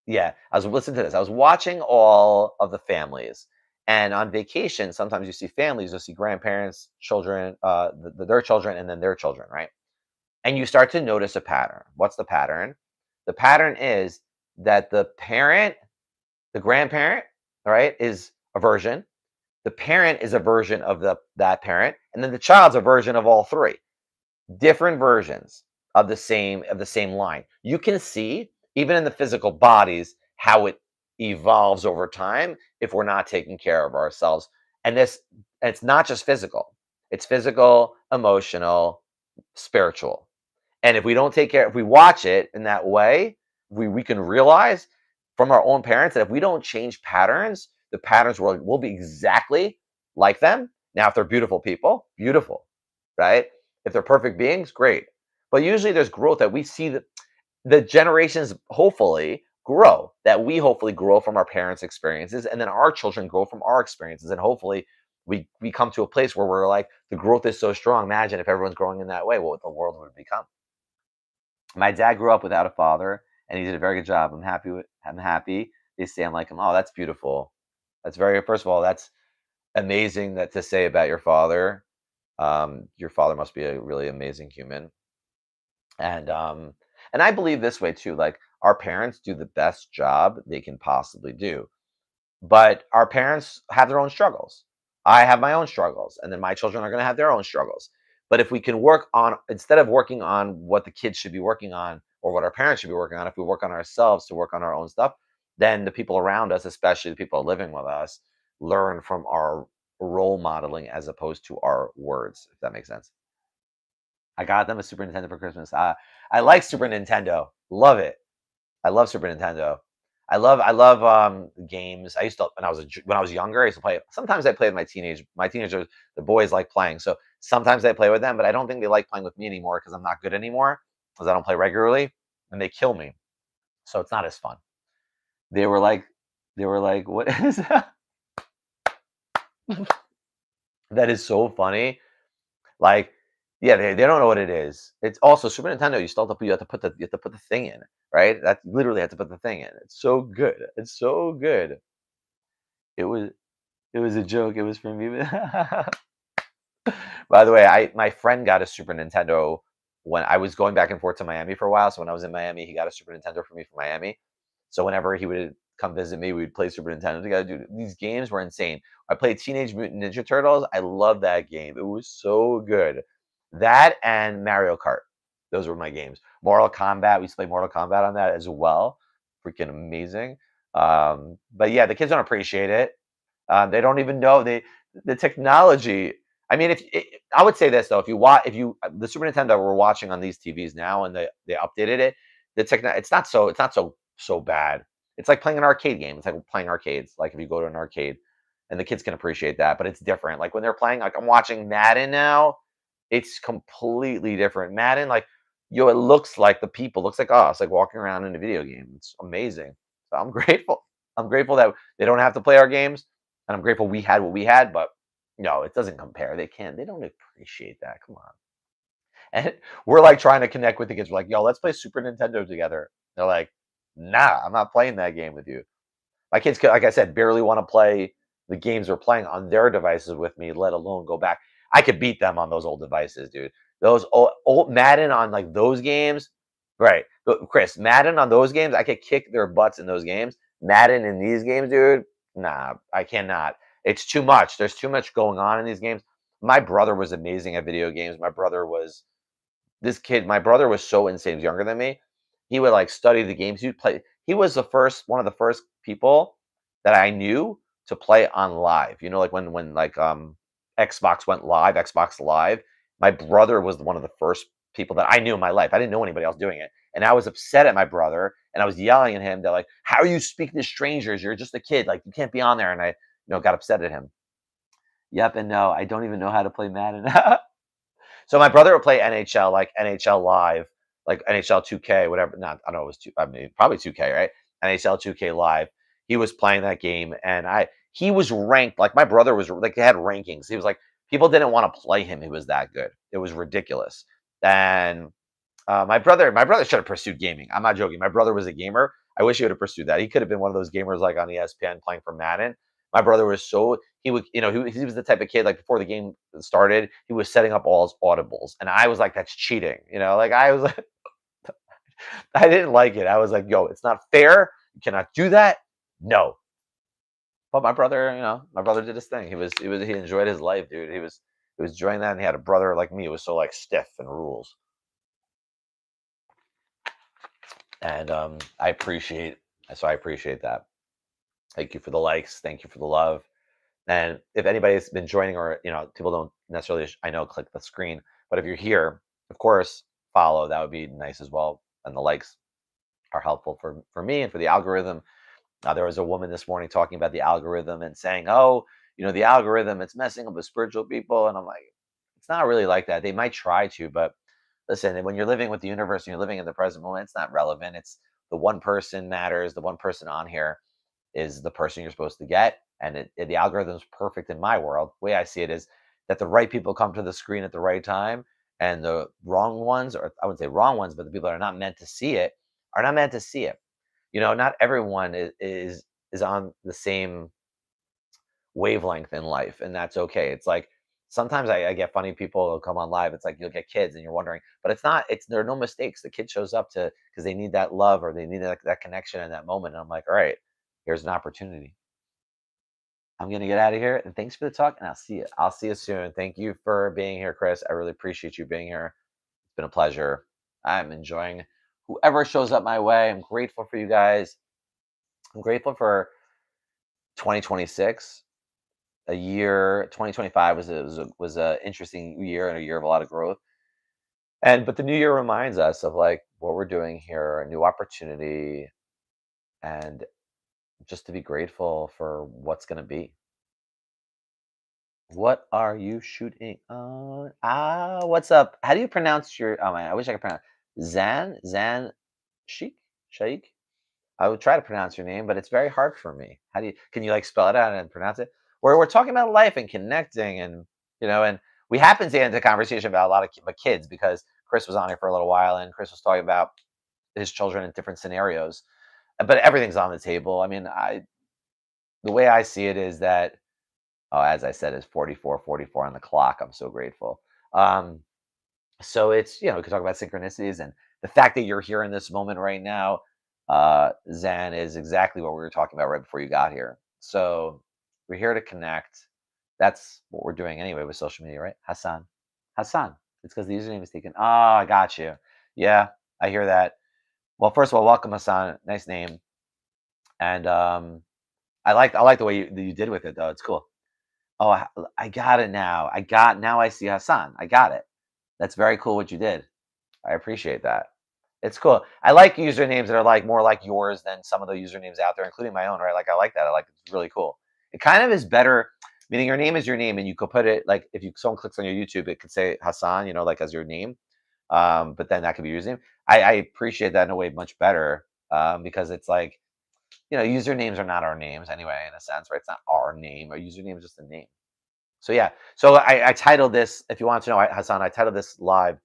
yeah, I was listen to this. I was watching all of the families, and on vacation, sometimes you see families, you'll see grandparents, children, their children, and then their children, right? And you start to notice a pattern. What's the pattern? The pattern is that the grandparent, right, is a version. The parent is a version of that parent, and then the child's a version of all three. Different versions of the same line. You can see, even in the physical bodies, how it evolves over time if we're not taking care of ourselves. And it's not just physical. It's physical, emotional, spiritual. And if we don't take care, if we watch it in that way, we can realize from our own parents that if we don't change patterns, the patterns will be exactly like them. Now, if they're beautiful people, beautiful, right? If they're perfect beings, great. But usually there's growth that we see, that the generations hopefully grow, that we hopefully grow from our parents' experiences, and then our children grow from our experiences. And hopefully we come to a place where we're like, the growth is so strong. Imagine if everyone's growing in that way, what the world would become. My dad grew up without a father, and he did a very good job. I'm happy. They say I'm like him. Oh, that's beautiful. That's very First of all, that's amazing that to say about your father. Your father must be a really amazing human. And I believe this way too. Like our parents do the best job they can possibly do, but our parents have their own struggles. I have my own struggles, and then my children are going to have their own struggles. But if we can work on, instead of working on what the kids should be working on or what our parents should be working on, if we work on ourselves to work on our own stuff, then the people around us, especially the people living with us, learn from our role modeling as opposed to our words, if that makes sense. I got them a Super Nintendo for Christmas. I like Super Nintendo. Love it. I love Super Nintendo. I love games. I used to when I was younger. I used to play. Sometimes I play with my teenagers. The boys like playing, so sometimes I play with them. But I don't think they like playing with me anymore because I'm not good anymore because I don't play regularly, and they kill me. So it's not as fun. They were like, "What is that?" That is so funny. Like, yeah, they don't know what it is. It's also Super Nintendo. You have to put the thing in, right? That literally have to put the thing in. It's so good. It's so good. It was. It was a joke. It was for me. By the way, my friend got a Super Nintendo when I was going back and forth to Miami for a while. So when I was in Miami, he got a Super Nintendo for me from Miami. So whenever he would come visit me, we'd play Super Nintendo together. Dude, these games were insane. I played Teenage Mutant Ninja Turtles. I love that game. It was so good. That and Mario Kart. Those were my games. Mortal Kombat. We used to play Mortal Kombat on that as well. Freaking amazing. But yeah, the kids don't appreciate it. They don't even know the technology. I mean, I would say this though, if you the Super Nintendo we're watching on these TVs now, and they updated it, it's not so bad. It's like playing an arcade game. It's like playing arcades. Like if you go to an arcade, and the kids can appreciate that, but it's different. Like when they're playing, like I'm watching Madden now, it's completely different. Madden, like it looks like the people, looks like us, like walking around in a video game. It's amazing. So I'm grateful. I'm grateful that they don't have to play our games, and I'm grateful we had what we had, but no, it doesn't compare. They don't appreciate that. Come on. And we're like trying to connect with the kids. We're like, yo, let's play Super Nintendo together. They're like, nah, I'm not playing that game with you. My kids, like I said, barely want to play the games they're playing on their devices with me, let alone go back. I could beat them on those old devices, dude. Those old Madden on like those games, right? Chris, Madden on those games, I could kick their butts in those games. Madden in these games, dude, nah, I cannot. It's too much. There's too much going on in these games. My brother was amazing at video games. My brother was so insane. He was younger than me. He would like study the games. He'd play. He was one of the first people that I knew to play on live. You know, like when like Xbox went live, Xbox Live. My brother was one of the first people that I knew in my life. I didn't know anybody else doing it, and I was upset at my brother, and I was yelling at him. They're like, "How are you speaking to strangers? You're just a kid. Like you can't be on there." And I, got upset at him. Yep, and no, I don't even know how to play Madden. So my brother would play NHL, like NHL Live, like NHL 2K, whatever. Not, I don't know, it was I mean, probably 2K, right? NHL 2K Live. He was playing that game, and he was ranked. Like my brother was like they had rankings. He was like people didn't want to play him. He was that good. It was ridiculous. And my brother should have pursued gaming. I'm not joking. My brother was a gamer. I wish he would have pursued that. He could have been one of those gamers like on ESPN playing for Madden. My brother was so he would, he was the type of kid like before the game started, he was setting up all his audibles, and I was like, that's cheating. Like I was like, I didn't like it. I was like, yo, it's not fair. You cannot do that. No. But my brother did his thing. He enjoyed his life, dude. He was enjoying that, and he had a brother like me who was so like stiff and rules. And I appreciate that. Thank you for the likes. Thank you for the love. And if anybody's been joining, or people don't necessarily, I know, click the screen, but if you're here, of course, follow. That would be nice as well. And the likes are helpful for me and for the algorithm. There was a woman this morning talking about the algorithm and saying, "Oh, the algorithm, it's messing up with spiritual people." And I'm like, it's not really like that. They might try to, but listen, when you're living with the universe and you're living in the present moment, it's not relevant. It's the one person matters. The one person on here is the person you're supposed to get. And the algorithm's perfect in my world. The way I see it is that the right people come to the screen at the right time, and the wrong ones, or I wouldn't say wrong ones, but the people that are not meant to see it are not meant to see it. Not everyone is on the same wavelength in life, and that's okay. It's like sometimes I get funny people who come on live. It's like you'll get kids, and you're wondering, but it's not. There are no mistakes. The kid shows up to because they need that love, or they need that connection in that moment. And I'm like, all right, here's an opportunity. I'm gonna get out of here, and thanks for the talk. And I'll see you soon. Thank you for being here, Chris. I really appreciate you being here. It's been a pleasure. I'm enjoying whoever shows up my way. I'm grateful for you guys. I'm grateful for 2026. A year 2025 was a interesting year, and a year of a lot of growth. But the new year reminds us of like what we're doing here, a new opportunity, and just to be grateful for what's going to be. What are you shooting on? What's up? How do you pronounce your? Oh man, I wish I could pronounce Zan Sheik Shaik. I would try to pronounce your name, but it's very hard for me. Can you like spell it out and pronounce it? We're talking about life and connecting, and we happened to get into a conversation about a lot of kids because Chris was on here for a little while, and Chris was talking about his children in different scenarios. But everything's on the table. I mean, the way I see it is that Oh, as I said, it's 44:44 on the clock. I'm so grateful. Um, so it's, we could talk about synchronicities and the fact that you're here in this moment right now, Zan, is exactly what we were talking about right before you got here. So we're here to connect. That's what we're doing anyway with social media, right? Hassan. Hassan. It's because the username is taken. Oh, I got you. Yeah, I hear that. Well, first of all, welcome, Hassan. Nice name. And I like the way you did with it though. It's cool. Oh, I got it now. Now I see Hassan. I got it. That's very cool what you did. I appreciate that. It's cool. I like usernames that are like more like yours than some of the usernames out there, including my own, right? Like I like that. I like it's really cool. It kind of is better, meaning your name is your name, and you could put it like if you someone clicks on your YouTube, it could say Hassan, like as your name. But then that could be your name. I appreciate that in a way much better because it's like usernames are not our names anyway, in a sense, right? It's not our name. Our username is just a name. So yeah. So I titled this. If you want to know, Hassan, I titled this live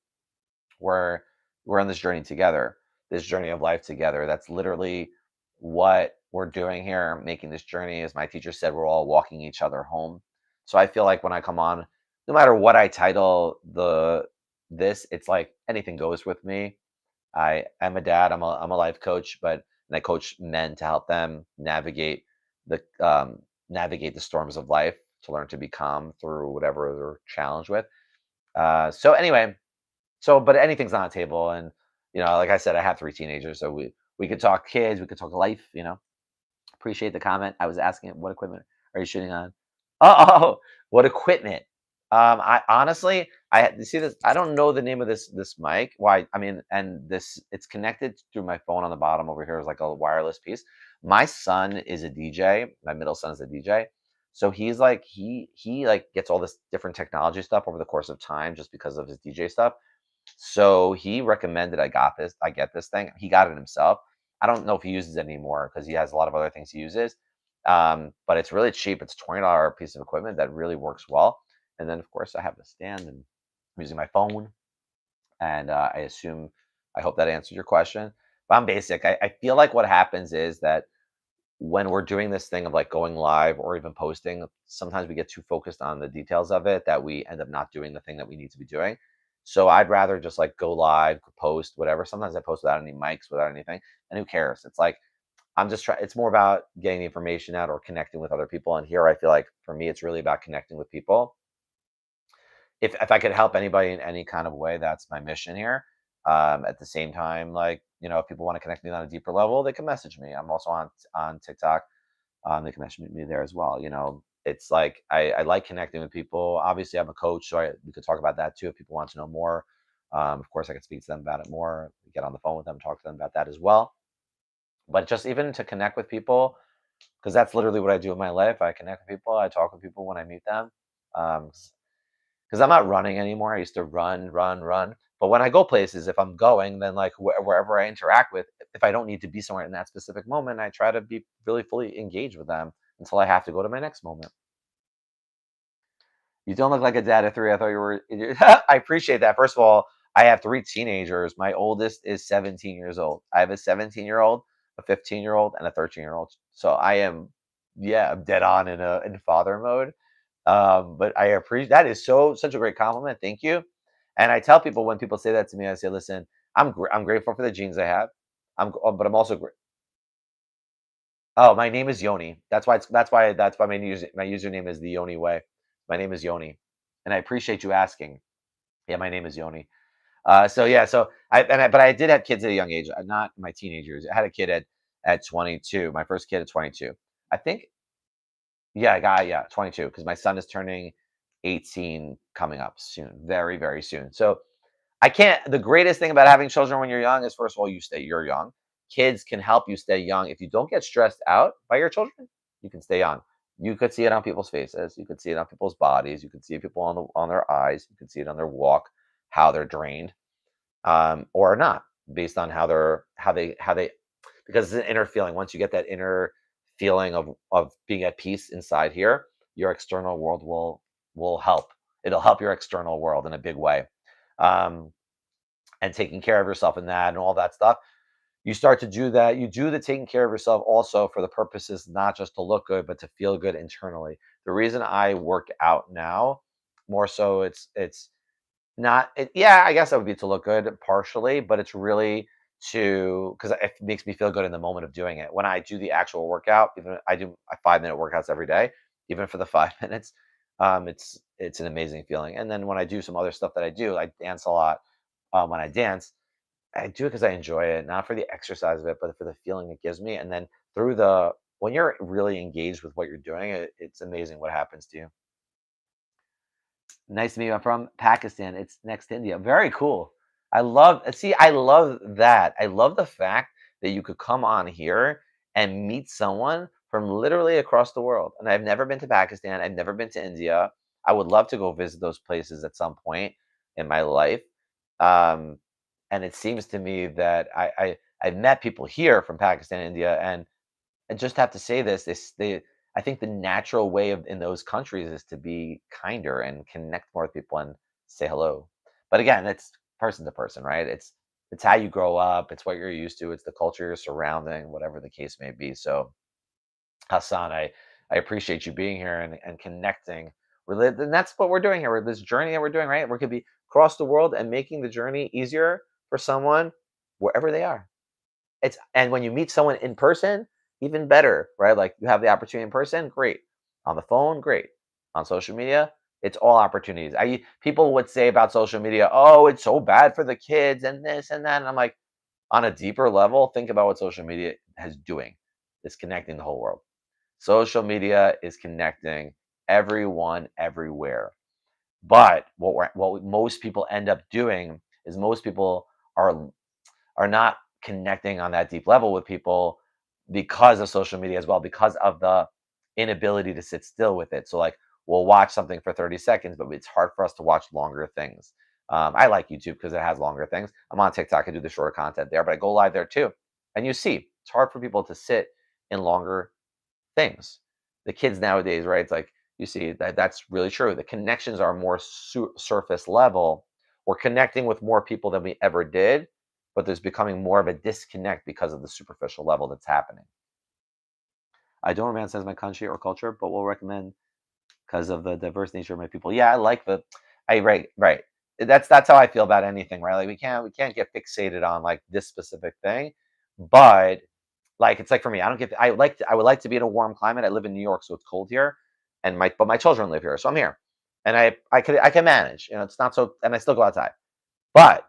where we're on this journey together, this journey of life together. That's literally what we're doing here, making this journey. As my teacher said, we're all walking each other home. So I feel like when I come on, no matter what I title this, it's like anything goes with me. I am a dad. I'm a life coach, and I coach men to help them navigate the storms of life, to learn to be calm through whatever they're challenged with. So anyway, but anything's on the table, and like I said, I have three teenagers, so we could talk kids, we could talk life. Appreciate the comment. I was asking, what equipment are you shooting on? Oh, what equipment? I honestly, you see this. I don't know the name of this mic. Why? I mean, and this it's connected through my phone on the bottom over here is like a wireless piece. My son is a DJ. My middle son is a DJ. So he's like he like gets all this different technology stuff over the course of time just because of his DJ stuff. So he recommended I get this thing. He got it himself. I don't know if he uses it anymore because he has a lot of other things he uses. But it's really cheap. It's $20 piece of equipment that really works well. And then of course I have the stand and I'm using my phone. And I hope that answered your question. But I'm basic. I feel like what happens is that when we're doing this thing of like going live or even posting, sometimes we get too focused on the details of it that we end up not doing the thing that we need to be doing. So I'd rather just like go live, post, whatever. Sometimes I post without any mics, without anything, and who cares? It's like I'm just trying. It's more about getting the information out or connecting with other people. And here, I feel like for me, it's really about connecting with people. If I could help anybody in any kind of way, that's my mission here. At the same time, like if people want to connect me on a deeper level, they can message me. I'm also on TikTok. They can message me there as well. It's like I like connecting with people. Obviously, I'm a coach, so we could talk about that too if people want to know more. Of course, I could speak to them about it more. Get on the phone with them, talk to them about that as well. But just even to connect with people, because that's literally what I do in my life. I connect with people. I talk with people when I meet them. Because I'm not running anymore. I used to run, run, run. But when I go places, if I'm going, then like wherever I interact with, if I don't need to be somewhere in that specific moment, I try to be really fully engaged with them until I have to go to my next moment. You don't look like a dad at three. I thought you were. I appreciate that. First of all, I have three teenagers. My oldest is 17 years old. I have a 17-year-old, a 15-year-old, and a 13-year-old. So I am, yeah, I'm dead on in father mode. But I appreciate that is such a great compliment. Thank you. And I tell people when people say that to me, I say, listen, I'm grateful for the genes I have. But I'm also Oh, my name is Yoni. That's why my username is the Yoni way. My name is Yoni, and I appreciate you asking. Yeah, my name is Yoni. So yeah, but I did have kids at a young age, not my teenagers. I had a kid at 22. My first kid at 22. I think, yeah, I got yeah 22 because my son is turning 18 coming up soon, very very soon. So I can't. The greatest thing about having children when you're young is, first of all, you're young. Kids can help you stay young. If you don't get stressed out by your children, you can stay young. You could see it on people's faces. You could see it on people's bodies. You could see people on their eyes. You could see it on their walk, how they're drained, or not, based on how they because it's an inner feeling. Once you get that inner feeling of being at peace inside here, your external world will help. It'll help your external world in a big way. Um, and taking care of yourself and that and all that stuff. you start to do that. You do the taking care of yourself also for the purposes not just to look good, but to feel good internally. The reason I work out now, more so, it's not yeah, I guess that would be to look good partially, but it's really to because it makes me feel good in the moment of doing it. When I do the actual workout, even I do 5-minute workouts every day, even for the 5 minutes, it's an amazing feeling. And then when I do some other stuff that I do, I dance a lot. When I dance, I do it because I enjoy it, not for the exercise of it, but for the feeling it gives me. And then through the when you're really engaged with what you're doing, it's amazing what happens to you. Nice to meet you. I'm from Pakistan. It's next to India. Very cool. I love that. I love the fact that you could come on here and meet someone from literally across the world. And I've never been to Pakistan. I've never been to India. I would love to go visit those places at some point in my life. Um, and it seems to me that I've met people here from Pakistan, India, and I just have to say this, I think the natural way of in those countries is to be kinder and connect more with people and say hello. But again, it's person to person, right? It's how you grow up, it's what you're used to, it's the culture you're surrounding, whatever the case may be. So Hassan, I appreciate you being here and connecting. And that's what we're doing here. This journey that we're doing, right? We could be across the world and making the journey easier for someone wherever they are. It's and when you meet someone in person, even better, right? Like you have the opportunity in person, great. On the phone, great. On social media, it's all opportunities. I People would say about social media, "Oh, it's so bad for the kids and this and that." And I'm like, on a deeper level, think about what social media is doing. It's connecting the whole world. Social media is connecting everyone everywhere. But what most people end up doing is most people are are not connecting on that deep level with people because of social media as well, because of the inability to sit still with it. So, like, we'll watch something for 30 seconds, but it's hard for us to watch longer things. I like YouTube because it has longer things. I'm on TikTok, I do the shorter content there, but I go live there too. And you see, it's hard for people to sit in longer things. The kids nowadays, right? It's like you see that's really true. The connections are more surface level. We're connecting with more people than we ever did, but there's becoming more of a disconnect because of the superficial level that's happening. I don't romanticize my country or culture, but will recommend because of the diverse nature of my people. Yeah, I like the I right. That's how I feel about anything, right? Like we can't get fixated on like this specific thing, but like it's like for me, I don't get I would like to be in a warm climate. I live in New York, so it's cold here, and my children live here, so I'm here, and I can manage. It's not so, and I still go outside, but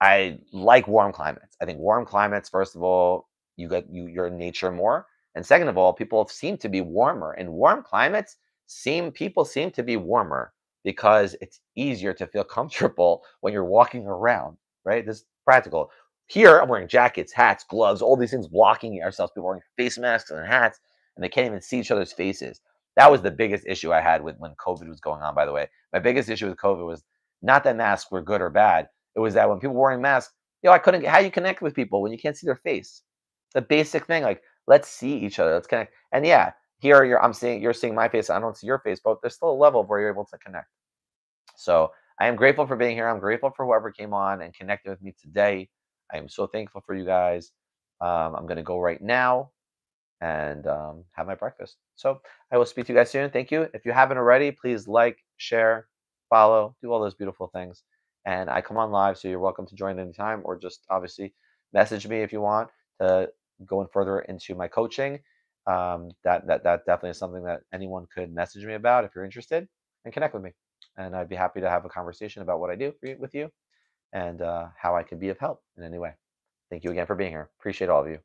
I like warm climates. I think warm climates, first of all, you're in nature more, and second of all, people seem to be warmer in warm climates. Seem People seem to be warmer because it's easier to feel comfortable when you're walking around. Right? This is practical. Here, I'm wearing jackets, hats, gloves, all these things blocking ourselves. People wearing face masks and hats, and they can't even see each other's faces. That was the biggest issue I had with when COVID was going on. By the way, my biggest issue with COVID was not that masks were good or bad, it was that when people were wearing masks, I couldn't get how you connect with people when you can't see their face. The basic thing, like let's see each other, let's connect. And yeah, here you're seeing my face, I don't see your face, but there's still a level where you're able to connect. So I am grateful for being here. I'm grateful for whoever came on and connected with me today. I am so thankful for you guys. I'm gonna go right now and have my breakfast. So I will speak to you guys soon. Thank you. If you haven't already, please like, share, follow, do all those beautiful things. And I come on live, so you're welcome to join anytime, or just obviously message me if you want to go in further into my coaching. That definitely is something that anyone could message me about if you're interested and connect with me. And I'd be happy to have a conversation about what I do with you and how I can be of help in any way. Thank you again for being here. Appreciate all of you.